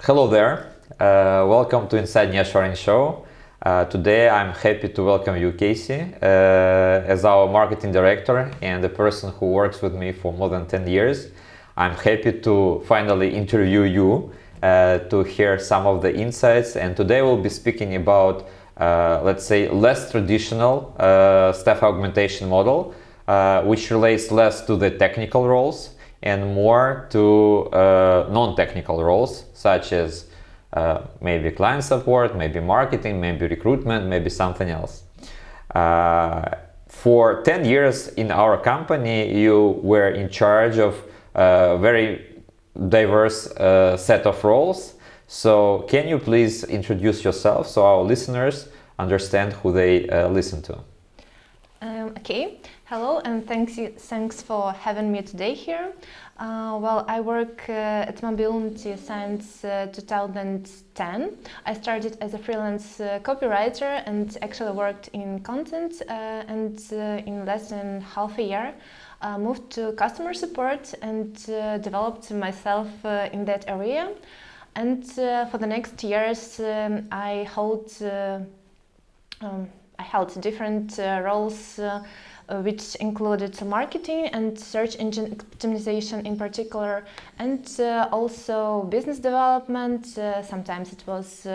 Hello there, welcome to Inside Nearshoring show. Today I'm happy to welcome you, Casey, as our marketing director and the person who works with me for more than 10 years. I'm happy to finally interview you to hear some of the insights, and today we'll be speaking about, let's say, less traditional staff augmentation model, which relates less to the technical roles and more to non-technical roles, such as maybe client support, maybe marketing, maybe recruitment, maybe something else. For 10 years in our company, you were in charge of a very diverse set of roles. So can you please introduce yourself so our listeners understand who they listen to? Okay. Hello, and thanks for having me today here. Well, I work at Mobilunity since 2010. I started as a freelance copywriter and actually worked in content, and in less than half a year moved to customer support and developed myself in that area. And for the next years I held different roles which included marketing and search engine optimization in particular, and also business development. Sometimes it was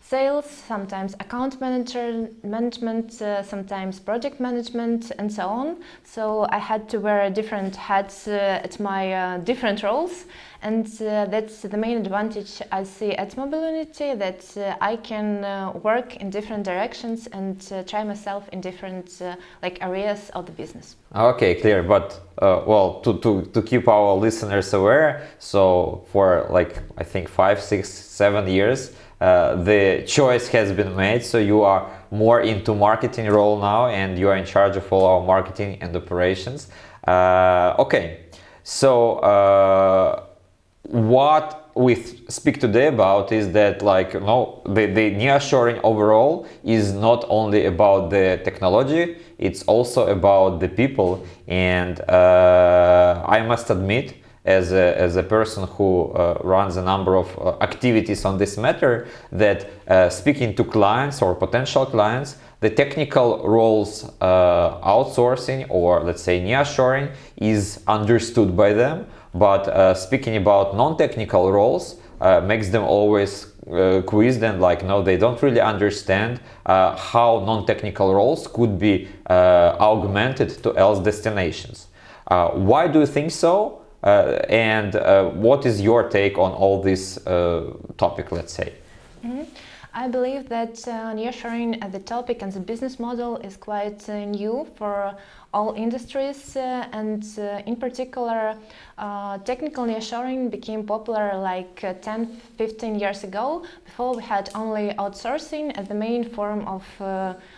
sales, sometimes account management, sometimes project management, and so on. So I had to wear different hats at my different roles, and that's the main advantage I see at Mobilunity, that I can work in different directions and try myself in different areas of the business. Okay, clear. But well, to keep our listeners aware, so for I think 5, 6, 7 years, the choice has been made, so you are more into marketing role now and you are in charge of all our marketing and operations. Okay, so what we speak today about is that the nearshoring overall is not only about the technology, it's also about the people. And I must admit, as a person who runs a number of activities on this matter, that speaking to clients or potential clients, the technical roles outsourcing, or let's say nearshoring, is understood by them, but speaking about non-technical roles makes them always quizzed, and no, they don't really understand how non-technical roles could be augmented to else destinations. Why do you think so? And what is your take on all this topic, let's say? Mm-hmm. I believe that nearshoring as a topic and the business model is quite new for all industries, and in particular technical nearshoring became popular 10-15 years ago. Before we had only outsourcing as the main form of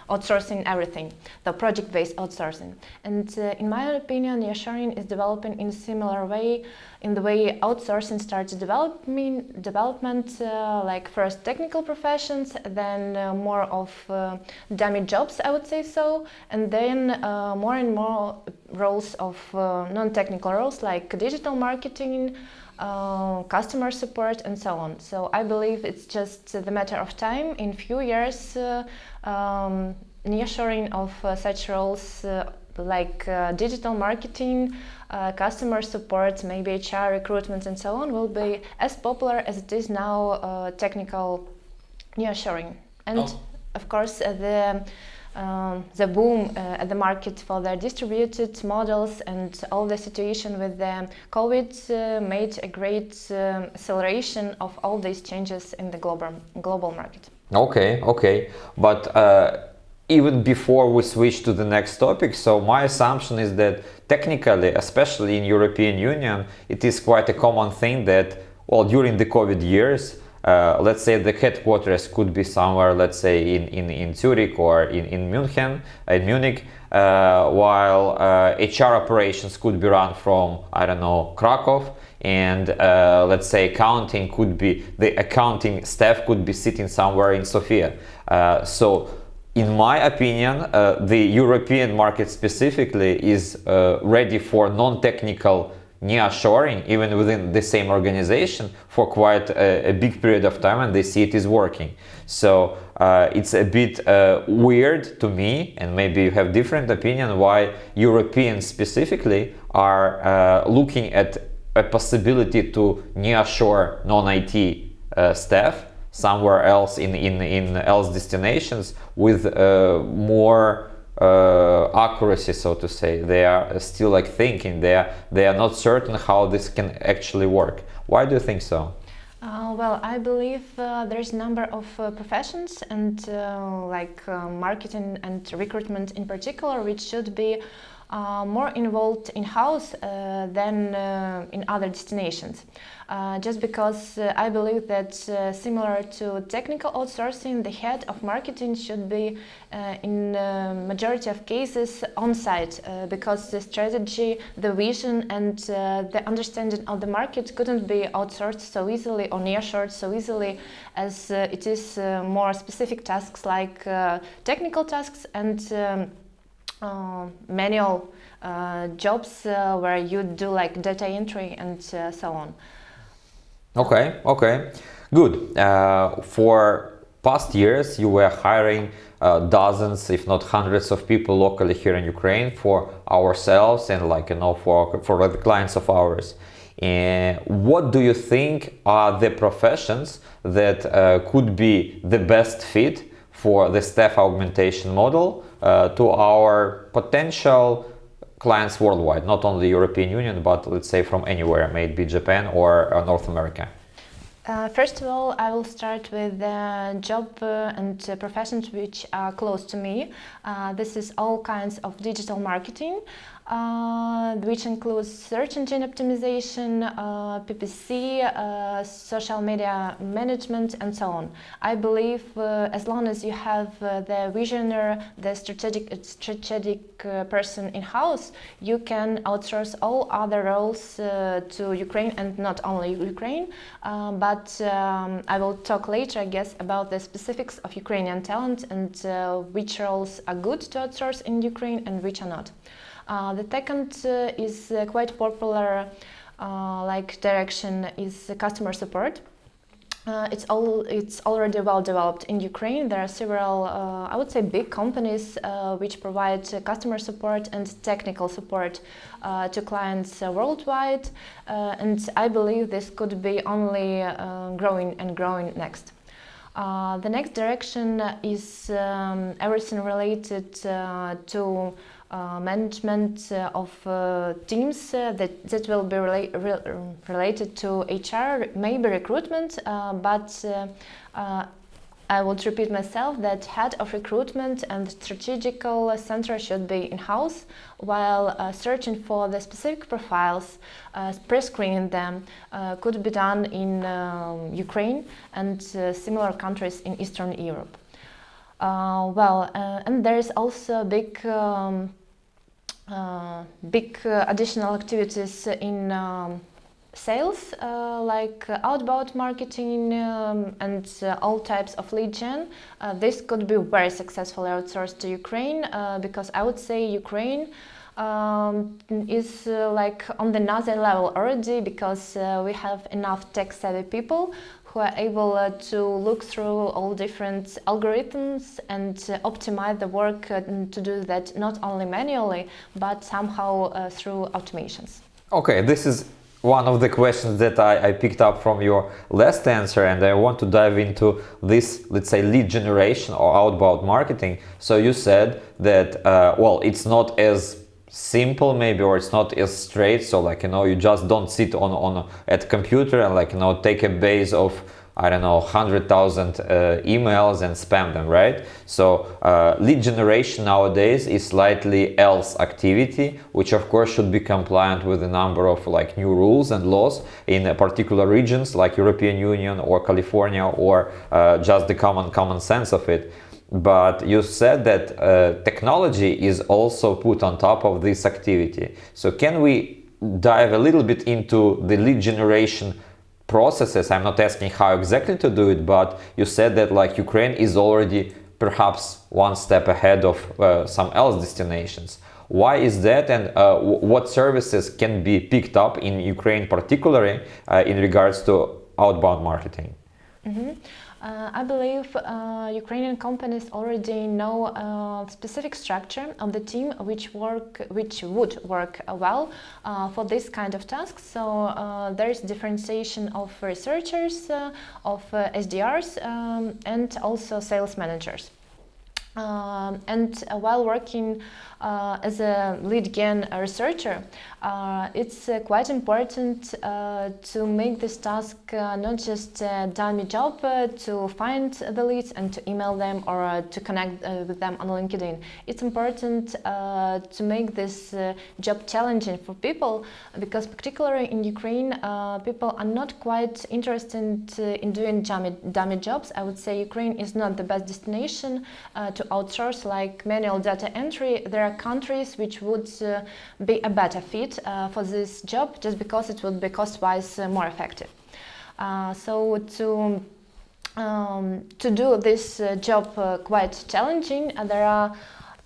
outsourcing everything, the project-based outsourcing. And in my opinion, nearshoring is developing in a similar way, in the way outsourcing started development, like first technical professions, then more of dummy jobs, I would say so, and then more and more roles of non-technical roles like digital marketing, customer support, and so on. So I believe it's just the matter of time. In few years, nearshoring of such roles like digital marketing, customer support, maybe HR, recruitment, and so on will be as popular as it is now technical nearshoring. And of course the boom at the market for the distributed models and all the situation with the COVID made a great acceleration of all these changes in the global market. Okay, but even before we switch to the next topic, so my assumption is that technically, especially in European Union, it is quite a common thing that, well, during the COVID years, let's say the headquarters could be somewhere, let's say in Zurich or in Munich, while HR operations could be run from, I don't know, Krakow, and let's say the accounting staff could be sitting somewhere in Sofia. So in my opinion, the European market specifically is ready for non-technical nearshoring even within the same organization for quite a big period of time, and they see it is working. So it's a bit weird to me, and maybe you have different opinion, why Europeans specifically are looking at a possibility to nearshore non-IT staff somewhere else in else destinations with more accuracy, so to say. They are still like thinking, they are not certain how this can actually work. Why do you think so? Well, I believe there's a number of professions and marketing and recruitment in particular, which should be more involved in-house than in other destinations. Just because I believe that similar to technical outsourcing, the head of marketing should be in majority of cases on-site, because the strategy, the vision and the understanding of the market couldn't be outsourced so easily or nearshored so easily, as it is more specific tasks like technical tasks and manual jobs where you do like data entry and so on. Okay, good. For past years, you were hiring dozens, if not hundreds of people locally here in Ukraine for ourselves and for the clients of ours. What do you think are the professions that could be the best fit for the staff augmentation model to our potential clients worldwide, not only European Union, but let's say from anywhere, maybe Japan or North America? First of all, I will start with the job and professions which are close to me. This is all kinds of digital marketing, which includes search engine optimization, PPC, social media management, and so on. I believe as long as you have the visionary, the strategic person in-house, you can outsource all other roles to Ukraine, and not only Ukraine, but I will talk later, I guess, about the specifics of Ukrainian talent and which roles are good to outsource in Ukraine and which are not. The second is quite popular direction is customer support. It's already well developed in Ukraine. There are several, I would say, big companies which provide customer support and technical support to clients worldwide, and I believe this could be only growing and growing next. The next direction is everything related to management of teams that will be related to HR, maybe recruitment, but I would repeat myself that head of recruitment and strategical center should be in-house, while searching for the specific profiles, pre-screening them, could be done in Ukraine and similar countries in Eastern Europe. And there is also big additional activities in sales, like outbound marketing and all types of lead gen. This could be very successfully outsourced to Ukraine, because I would say Ukraine is on another level already, because we have enough tech-savvy people who are able to look through all different algorithms and optimize the work to do that not only manually, but somehow through automations. Okay, this is one of the questions that I picked up from your last answer, and I want to dive into this, let's say, lead generation or outbound marketing. So you said that, it's not as simple maybe, or it's not as straight, so you just don't sit at computer and take a base of 100,000 emails and spam them, right? So lead generation nowadays is slightly else activity, which of course should be compliant with a number of new rules and laws in particular regions like European Union or California, or just the common sense of it. But you said that technology is also put on top of this activity. So can we dive a little bit into the lead generation processes? I'm not asking how exactly to do it, but you said that Ukraine is already perhaps one step ahead of some else destinations. Why is that, and what services can be picked up in Ukraine, particularly in regards to outbound marketing? I believe Ukrainian companies already know a specific structure of the team which would work well for this kind of tasks. So there is differentiation of researchers, of SDRs, and also sales managers. And while working as a lead gen researcher, it's quite important to make this task not just a dummy job to find the leads and to email them or to connect with them on LinkedIn. It's important to make this job challenging for people, because particularly in Ukraine, people are not quite interested in doing dummy jobs. I would say Ukraine is not the best destination to outsource like manual data entry. There are countries which would be a better fit for this job, just because it would be cost-wise more effective. So to do this job quite challenging, there are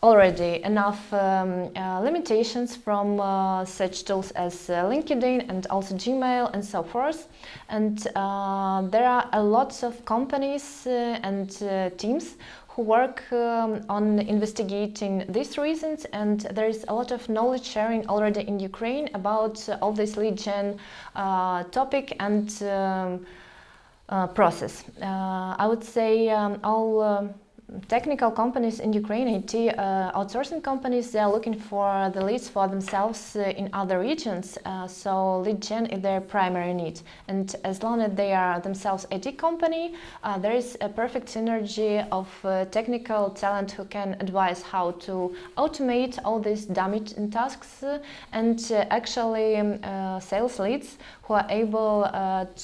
already enough limitations from such tools as LinkedIn and also Gmail and so forth. And there are a lot of companies and teams who work on investigating these reasons, and there is a lot of knowledge sharing already in Ukraine about all this lead gen topic and process. I would say all technical companies in Ukraine, IT outsourcing companies, they are looking for the leads for themselves in other regions. So lead gen is their primary need. And as long as they are themselves IT company, there is a perfect synergy of technical talent who can advise how to automate all these dummy tasks and actually sales leads who are able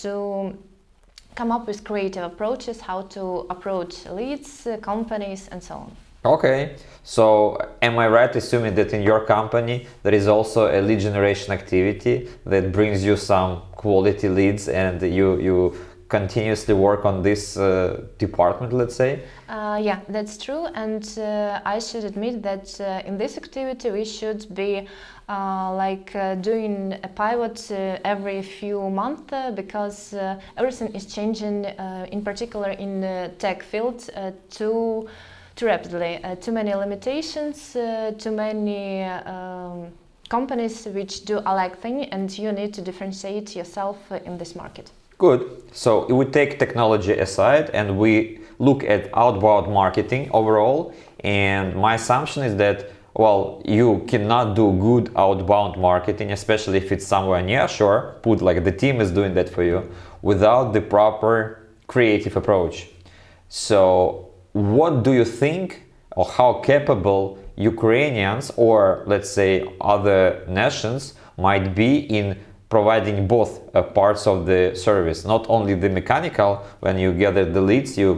to come up with creative approaches, how to approach leads, companies, and so on. Okay, so am I right assuming that in your company there is also a lead generation activity that brings you some quality leads, and you continuously work on this department, let's say? Yeah, that's true, and I should admit that in this activity we should be doing a pivot every few months because everything is changing, in particular in the tech field, too rapidly. Too many limitations, too many companies which do alike thing, and you need to differentiate yourself in this market. Good. So we take technology aside and we look at outbound marketing overall, and my assumption is that, well, you cannot do good outbound marketing, especially if it's somewhere near shore, put like the team is doing that for you, without the proper creative approach. So what do you think, or how capable Ukrainians, or let's say other nations, might be in providing both parts of the service, not only the mechanical, when you gather the leads, you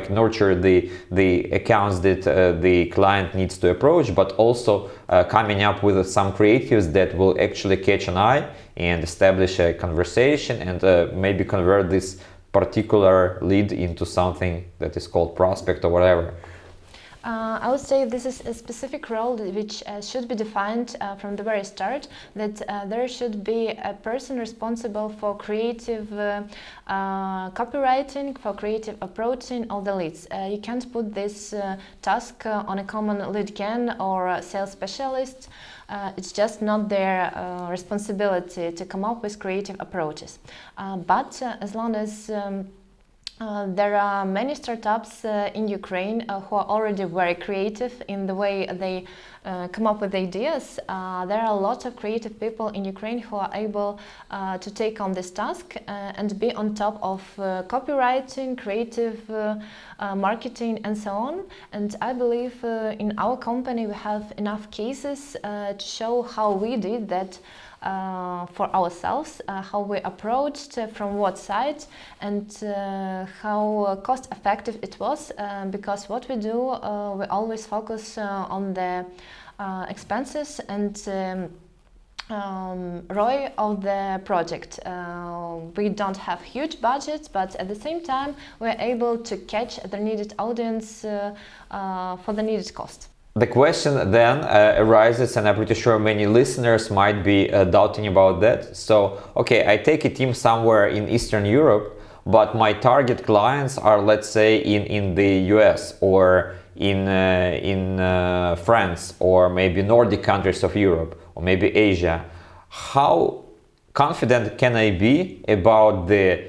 nurture the accounts that the client needs to approach, but also coming up with some creatives that will actually catch an eye and establish a conversation and maybe convert this particular lead into something that is called prospect or whatever. I would say this is a specific role which should be defined from the very start, that there should be a person responsible for creative copywriting, for creative approaching all the leads. You can't put this task on a common lead gen or a sales specialist. It's just not their responsibility to come up with creative approaches. But as long as there are many startups in Ukraine who are already very creative in the way they come up with ideas. There are a lot of creative people in Ukraine who are able to take on this task and be on top of copywriting, creative marketing, and so on. And I believe in our company we have enough cases to show how we did that for ourselves, how we approached, from what side, and how cost effective it was, because what we do, we always focus on the expenses and ROI of the project. We don't have huge budgets, but at the same time we're able to catch the needed audience for the needed cost. The question then arises, and I'm pretty sure many listeners might be doubting about that. So, okay, I take a team somewhere in Eastern Europe, but my target clients are, let's say, in the US or in France, or maybe Nordic countries of Europe, or maybe Asia. How confident can I be about the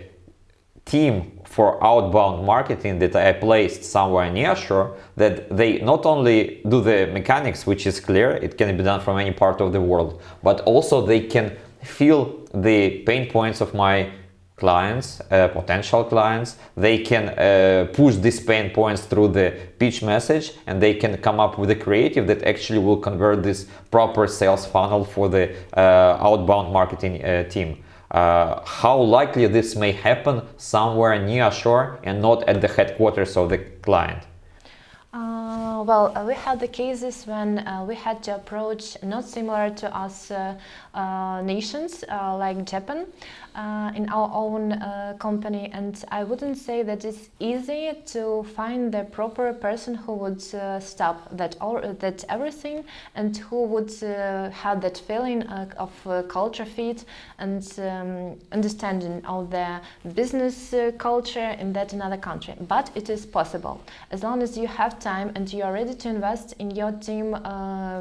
team for outbound marketing that I placed somewhere near shore, that they not only do the mechanics, which is clear, it can be done from any part of the world, but also they can feel the pain points of my clients, potential clients. They can push these pain points through the pitch message, and they can come up with a creative that actually will convert this proper sales funnel for the outbound marketing team. How likely this may happen somewhere near shore and not at the headquarters of the client? We had the cases when we had to approach not similar to us nations like Japan in our own company, and I wouldn't say that it's easy to find the proper person who would stop that everything, and who would have that feeling of culture fit and understanding of the business culture in that another country. But it is possible as long as you have time and you are ready to invest in your team,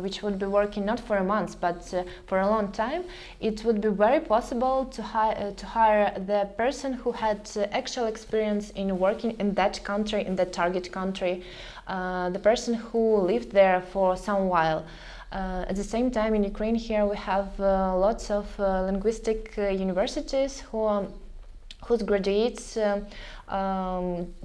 which would be working not for a month but for a long time. It would be very possible to hire the person who had actual experience in working in that country, in that target country, the person who lived there for some while. At the same time, in Ukraine here we have lots of linguistic universities whose graduates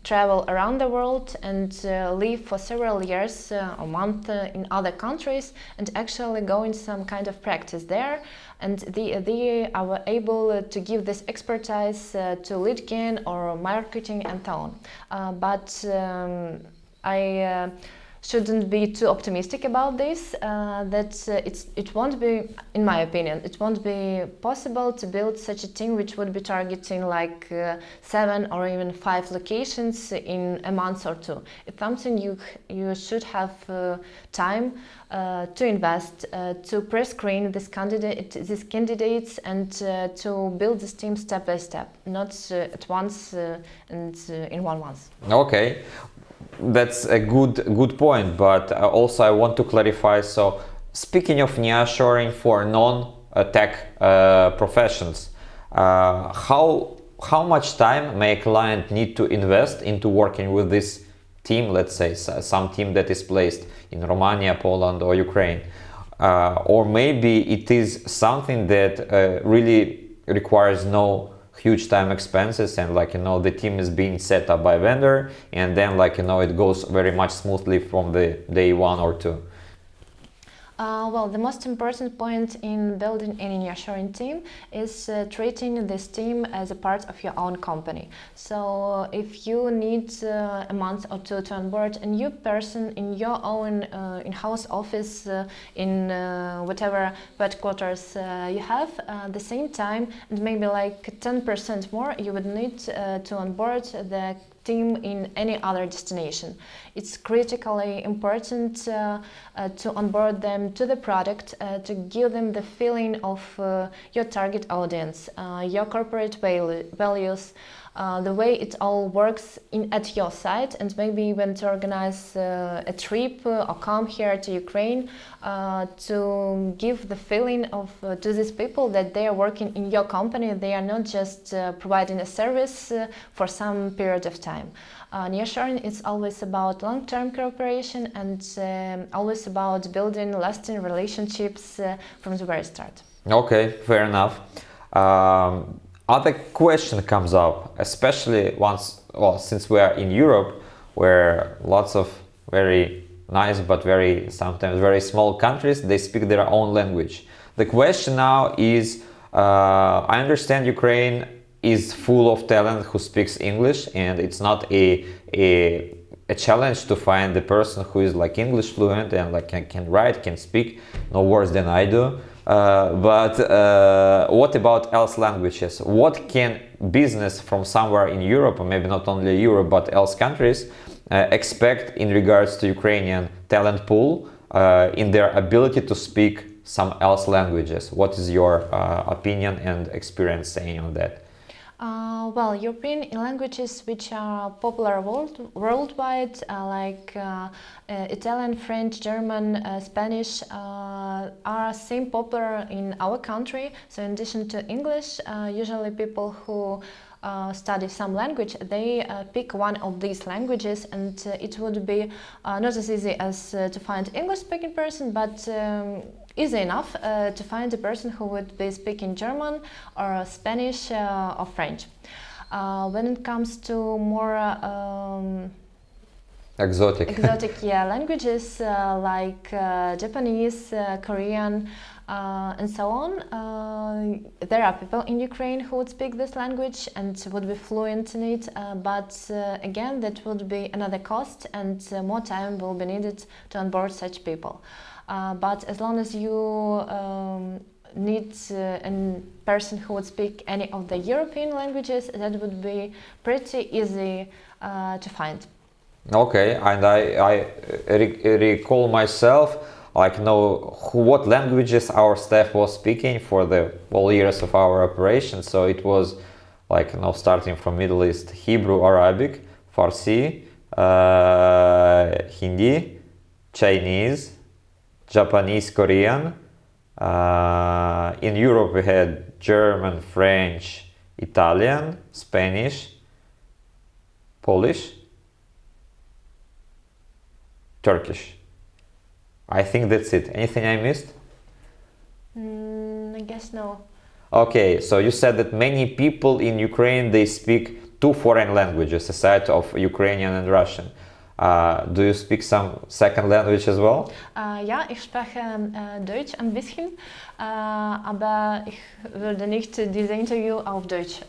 travel around the world and live for several years, a month in other countries, and actually go in some kind of practice there. And they are able to give this expertise to lead gen or marketing and so on. But I shouldn't be too optimistic about this, it won't be, in my opinion, it won't be possible to build such a team which would be targeting like 7 or even 5 locations in a month or 2. It's something you should have time to invest, to pre-screen these candidates and to build this team step by step, not at once and in 1 month. Okay. That's a good point, but also I want to clarify. So, speaking of nearshoring for non-tech professions, how much time may a client need to invest into working with this team? Let's say some team that is placed in Romania, Poland, or Ukraine, or maybe it is something that really requires no huge time expenses, and the team is being set up by vendor, and then it goes very much smoothly from the day 1 or 2. The most important point in building any nearshoring team is treating this team as a part of your own company. So if you need a month or 2 to onboard a new person in your own in-house office, in whatever headquarters you have, at the same time, and maybe like 10% more, you would need to onboard the team in any other destination. It's critically important to onboard them to the product, to give them the feeling of your target audience, your corporate values, the way it all works at your site, and maybe even to organize a trip or come here to Ukraine to give the feeling of to these people that they are working in your company. They are not just providing a service for some period of time. Nearshoring is always about long-term cooperation and always about building lasting relationships from the very start. Okay, fair enough. Other question comes up, especially since we are in Europe, where lots of very nice but sometimes very small countries, they speak their own language. The question now is, I understand Ukraine is full of talent who speaks English, and it's not a challenge to find the person who is English fluent and can write, can speak, no worse than I do. But what about else languages? What can business from somewhere in Europe, or maybe not only Europe but else countries, expect in regards to Ukrainian talent pool in their ability to speak some else languages? What is your opinion and experience saying on that? Well, European languages which are popular worldwide, like Italian, French, German, Spanish, are same popular in our country. So in addition to English, usually people who study some language, they pick one of these languages, and it would be not as easy as to find English-speaking person, but easy enough to find a person who would be speaking German or Spanish or French. When it comes to more exotic languages like Japanese, Korean, and so on, there are people in Ukraine who would speak this language and would be fluent in it, but again, that would be another cost, and more time will be needed to onboard such people. But as long as you need a person who would speak any of the European languages, that would be pretty easy to find. Okay, and I recall myself, like, know what languages our staff was speaking for the all years of our operation. So it was like, starting from Middle East, Hebrew, Arabic, Farsi, Hindi, Chinese, Japanese, Korean. In Europe we had German, French, Italian, Spanish, Polish, Turkish. I think that's it. Anything I missed? I guess no. Okay, so you said that many people in Ukraine, they speak 2 foreign languages aside of Ukrainian and Russian. Do you speak some second language as well? Ja, ich spreche Deutsch ein bisschen, aber ich würde nicht dieses Interview auf Deutsch.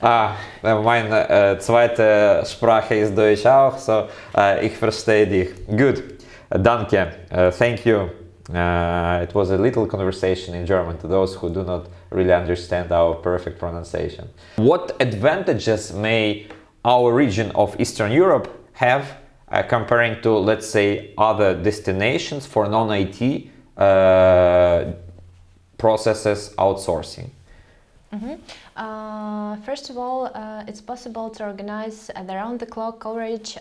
Meine zweite Sprache ist Deutsch auch, so ich verstehe dich. Good, danke, thank you. It was a little conversation in German to those who do not really understand our perfect pronunciation. What advantages may our region of Eastern Europe have comparing to, let's say, other destinations for non-IT processes outsourcing? First of all, it's possible to organize around-the-clock coverage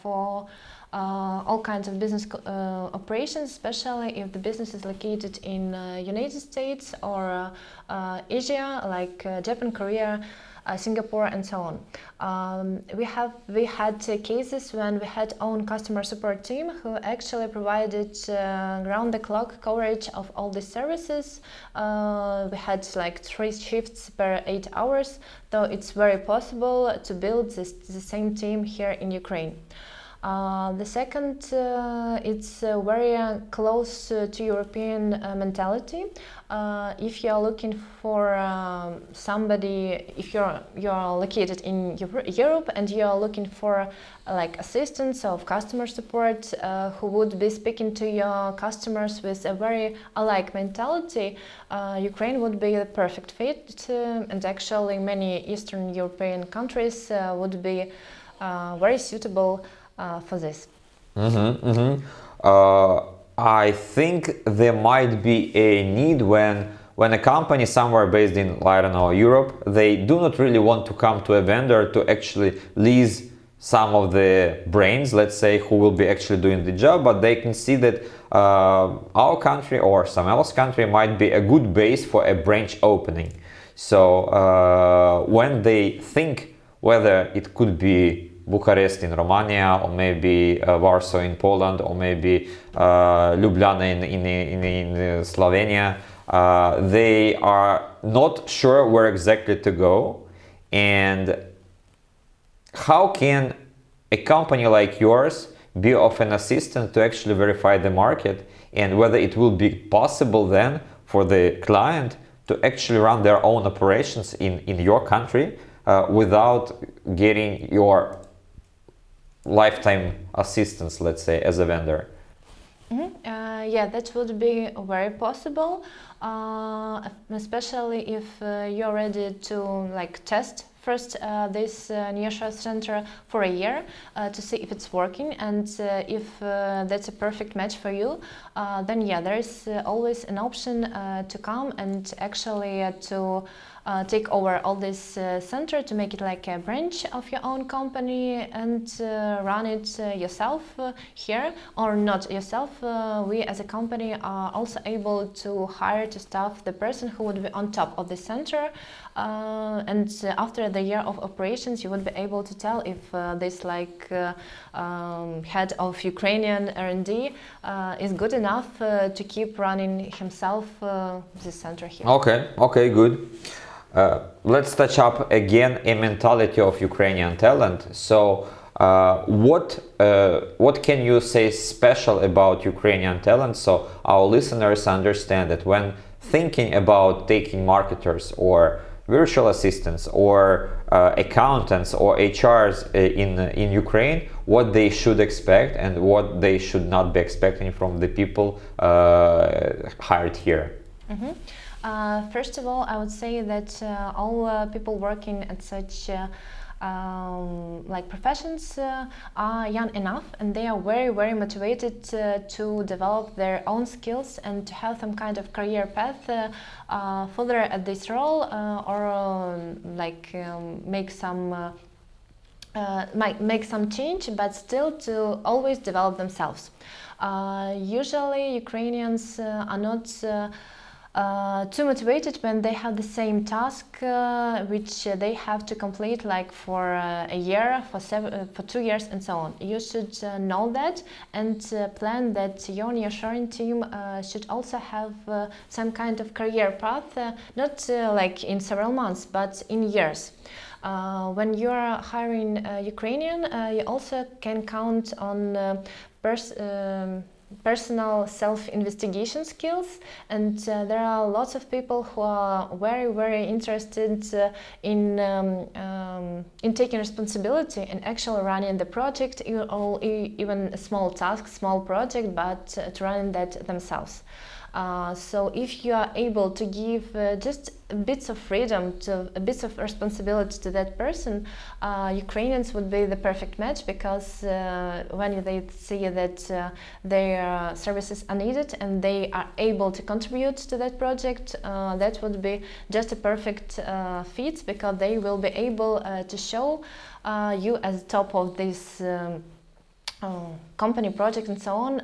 for all kinds of business operations, especially if the business is located in United States or Asia, like Japan, Korea, Singapore, and so on. We had cases when we had own customer support team who actually provided round-the-clock coverage of all the services. We had like 3 shifts per 8 hours, so it's very possible to build the same team here in Ukraine. The second, it's very close to European mentality. If you are looking for somebody, if you're located in Europe and you are looking for like assistance of customer support who would be speaking to your customers with a very alike mentality, Ukraine would be the perfect fit, and actually many Eastern European countries would be very suitable for this. I think there might be a need when a company somewhere based in, I don't know, Europe, they do not really want to come to a vendor to actually lease some of the brains, let's say, who will be actually doing the job, but they can see that our country or some else country might be a good base for a branch opening. So when they think whether it could be Bucharest in Romania, or maybe Warsaw in Poland, or maybe Ljubljana in Slovenia, they are not sure where exactly to go. And how can a company like yours be of an assistance to actually verify the market, and whether it will be possible then for the client to actually run their own operations in your country without getting your lifetime assistance, let's say, as a vendor? Yeah, that would be very possible, especially if you're ready to like test first this nearshore center for a year to see if it's working, and if that's a perfect match for you, then yeah, there is always an option to come and actually to take over all this center, to make it like a branch of your own company and run it yourself here, or not yourself. We as a company are also able to hire to staff the person who would be on top of the center, and after the year of operations you would be able to tell if this head of Ukrainian R&D is good enough to keep running himself this center here. Okay, good. Let's touch up again a mentality of Ukrainian talent. So what can you say special about Ukrainian talent, so our listeners understand that when thinking about taking marketers or virtual assistants or accountants or HRs in Ukraine, what they should expect and what they should not be expecting from the people hired here? Mm-hmm. First of all, I would say that all people working at such professions are young enough, and they are very, very motivated to develop their own skills and to have some kind of career path further at this role, or make some change, but still to always develop themselves. Usually Ukrainians are not too motivated when they have the same task which they have to complete for a year, for 2 years and so on. You should know that and plan that your nearshoring team should also have some kind of career path, not in several months, but in years. When you are hiring Ukrainian, you also can count on personal self-investigation skills, and there are lots of people who are very, very interested in taking responsibility and actually running the project, even a small task, small project, but to run that themselves. So if you are able to give just bits of freedom, bits of responsibility to that person, Ukrainians would be the perfect match, because when they see that their services are needed and they are able to contribute to that project, that would be just a perfect fit, because they will be able to show you as top of this company project and so on,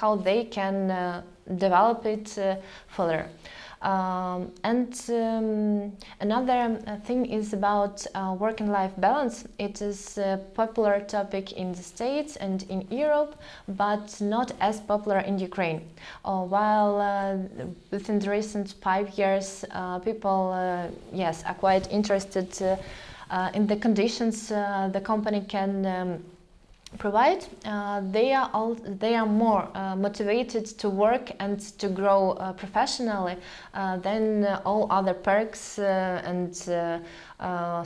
how they can develop it further. Another thing is about work and life balance. It is a popular topic in the States and in Europe, but not as popular in Ukraine. While within the recent 5 years, people yes, are quite interested in the conditions the company can provide, they are more motivated to work and to grow professionally than all other perks and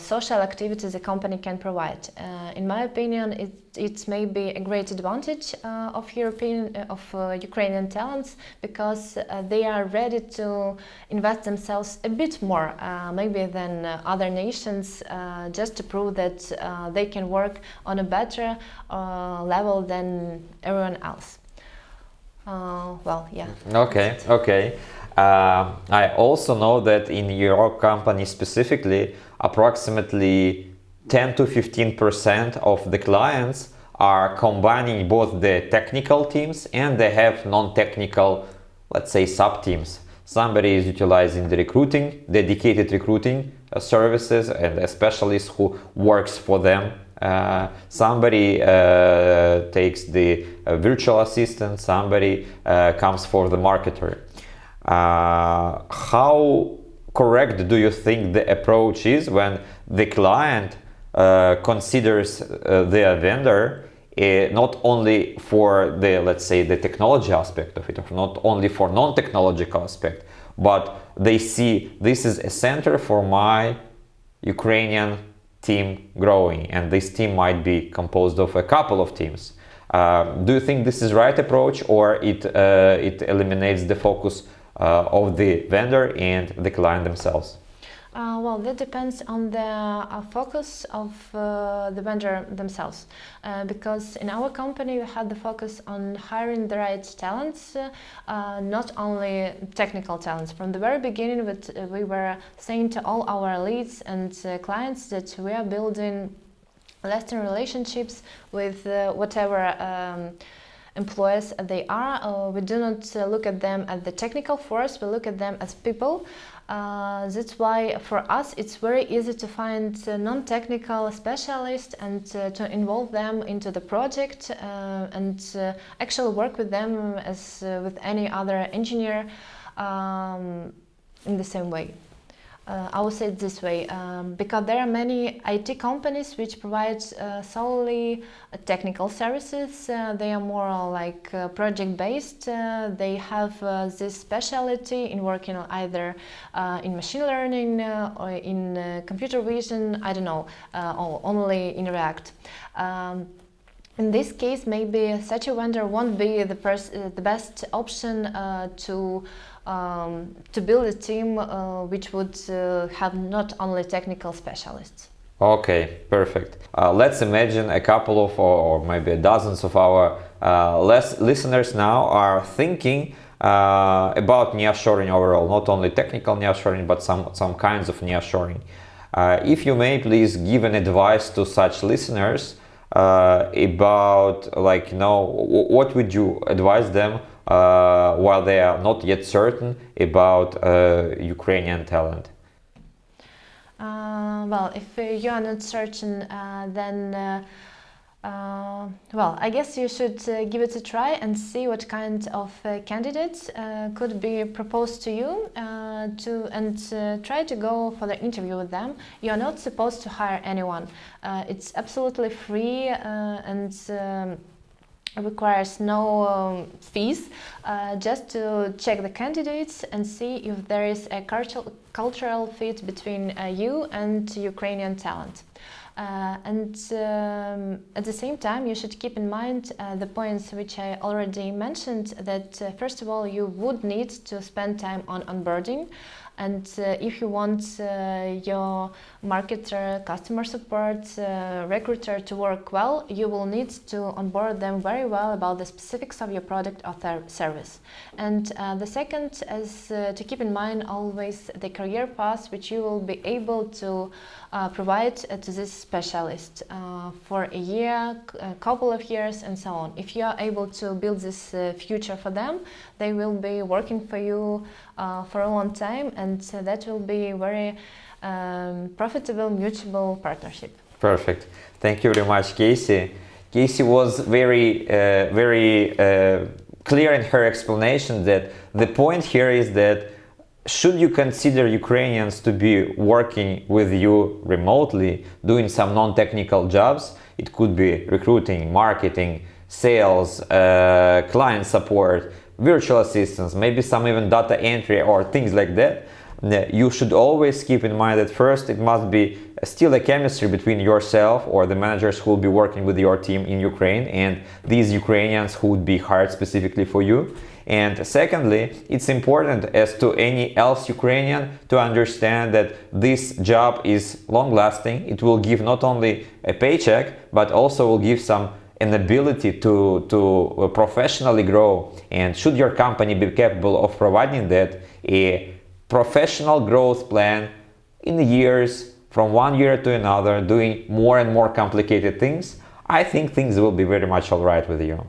social activities a company can provide. In my opinion, it may be a great advantage of Ukrainian talents, because they are ready to invest themselves a bit more, maybe than other nations, just to prove that they can work on a better level than everyone else. Well, yeah. Okay. I also know that in your company specifically, approximately 10 to 15% of the clients are combining both the technical teams and they have non-technical, let's say, sub-teams. Somebody is utilizing the dedicated recruiting services and a specialist who works for them. Somebody takes the virtual assistant, somebody comes for the marketer. How correct do you think the approach is when the client considers their vendor not only for the, let's say, the technology aspect of it, or not only for non-technological aspect, but they see this is a center for my Ukrainian team growing, and this team might be composed of a couple of teams. Do you think this is right approach, or it eliminates the focus of the vendor and the client themselves? Well, that depends on the focus of the vendor themselves. Because in our company, we had the focus on hiring the right talents, not only technical talents. From the very beginning, we were saying to all our leads and clients that we are building lasting relationships with whatever employees they are. We do not look at them as the technical force, we look at them as people. That's why for us it's very easy to find non-technical specialists and to involve them into the project and actually work with them as with any other engineer in the same way. I would say it this way, because there are many IT companies which provide solely technical services. They are more like project-based. They have this specialty in working either in machine learning or in computer vision, I don't know, or only in React. In this case, maybe such a vendor won't be the best option to build a team which would have not only technical specialists. Okay, perfect. Let's imagine a couple of or maybe dozens of our listeners now are thinking about nearshoring overall, not only technical nearshoring, but some kinds of nearshoring. If you may please give an advice to such listeners about, like, what would you advise them while they are not yet certain about Ukrainian talent? Well, if you are not certain, then well, I guess you should give it a try and see what kind of candidates could be proposed to you and try to go for the interview with them. You are not supposed to hire anyone. It's absolutely free and requires no fees, just to check the candidates and see if there is a cultural fit between you and Ukrainian talent. And at the same time, you should keep in mind the points which I already mentioned, that first of all, you would need to spend time on onboarding. And if you want your marketer, customer support, recruiter to work well, you will need to onboard them very well about the specifics of your product or service. And the second is to keep in mind always the career path which you will be able to provide to this specialist for a year, a couple of years, and so on. If you are able to build this future for them, they will be working for you for a long time, and that will be a very profitable mutual partnership. Perfect. Thank you very much, Casey. Casey was very clear in her explanation that the point here is that should you consider Ukrainians to be working with you remotely, doing some non-technical jobs, it could be recruiting, marketing, sales, client support, virtual assistants, maybe some even data entry or things like that, you should always keep in mind that first it must be still a chemistry between yourself or the managers who will be working with your team in Ukraine and these Ukrainians who would be hired specifically for you. And secondly, it's important, as to any else Ukrainian, to understand that this job is long-lasting. It will give not only a paycheck, but also will give an ability to professionally grow. And should your company be capable of providing that, a professional growth plan in the years, from one year to another, doing more and more complicated things, I think things will be very much all right with you.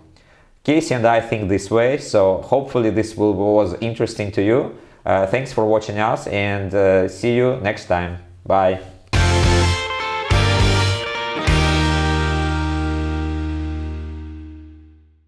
Casey and I think this way, so hopefully this was interesting to you. Thanks for watching us, and see you next time. Bye.